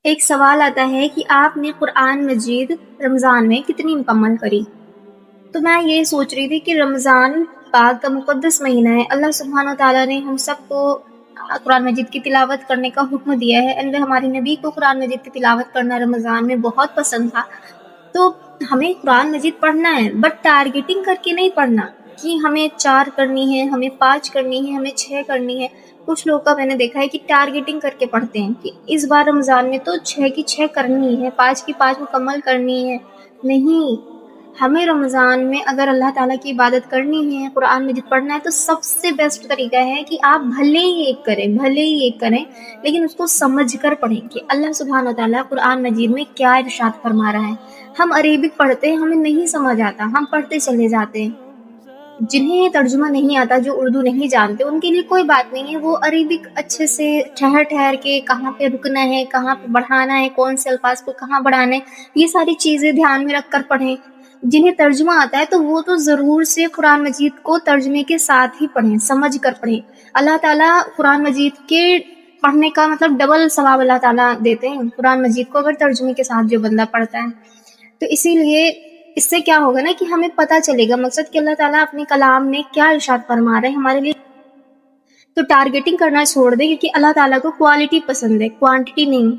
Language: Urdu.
ایک سوال آتا ہے کہ آپ نے قرآن مجید رمضان میں کتنی مکمل کری؟ تو میں یہ سوچ رہی تھی کہ رمضان پاک کا مقدس مہینہ ہے. اللہ سبحانہ تعالیٰ نے ہم سب کو قرآن مجید کی تلاوت کرنے کا حکم دیا ہے. ہمارے نبی کو قرآن مجید کی تلاوت کرنا رمضان میں بہت پسند تھا. تو ہمیں قرآن مجید پڑھنا ہے، بٹ ٹارگیٹنگ کر کے نہیں پڑھنا کہ ہمیں 4 کرنی ہے، ہمیں 5 کرنی ہے، ہمیں 6 کرنی ہے. کچھ لوگ کا میں نے دیکھا ہے کہ ٹارگیٹنگ کر کے پڑھتے ہیں کہ اس بار رمضان میں تو 6 کی 6 کرنی ہے، 5 کی 5 مکمل کرنی ہے. نہیں، ہمیں رمضان میں اگر اللہ تعالیٰ کی عبادت کرنی ہے، قرآن مجید پڑھنا ہے، تو سب سے بیسٹ طریقہ ہے کہ آپ بھلے ہی ایک کریں لیکن اس کو سمجھ کر پڑھیں کہ اللہ سبحانہ تعالیٰ قرآن مجید میں کیا ارشاد فرما رہا ہے. ہم عربک پڑھتے ہیں، ہمیں نہیں سمجھ آتا، ہم پڑھتے چلے جاتے ہیں. جنہیں ترجمہ نہیں آتا، جو اردو نہیں جانتے، ان کے لیے کوئی بات نہیں ہے، وہ عربک اچھے سے ٹھہر کے کہاں پہ رکنا ہے، کہاں پہ بڑھانا ہے، کون سے الفاظ کو کہاں بڑھانا ہے، یہ ساری چیزیں دھیان میں رکھ کر پڑھیں. جنہیں ترجمہ آتا ہے تو وہ تو ضرور سے قرآن مجید کو ترجمے کے ساتھ ہی پڑھیں، سمجھ کر پڑھیں. اللہ تعالیٰ قرآن مجید کے پڑھنے کا مطلب ڈبل ثواب اللہ تعالیٰ دیتے ہیں قرآن مجید کو، اگر ترجمے کے ساتھ جو بندہ پڑھتا ہے. تو اسی لیے اس سے کیا ہوگا نا کہ ہمیں پتہ چلے گا مقصد کہ اللہ تعالیٰ اپنے کلام میں کیا ارشاد فرما رہے ہیں ہمارے لیے. تو ٹارگیٹنگ کرنا چھوڑ دیں، کیونکہ اللہ تعالیٰ کو کوالٹی پسند ہے، کوانٹٹی نہیں.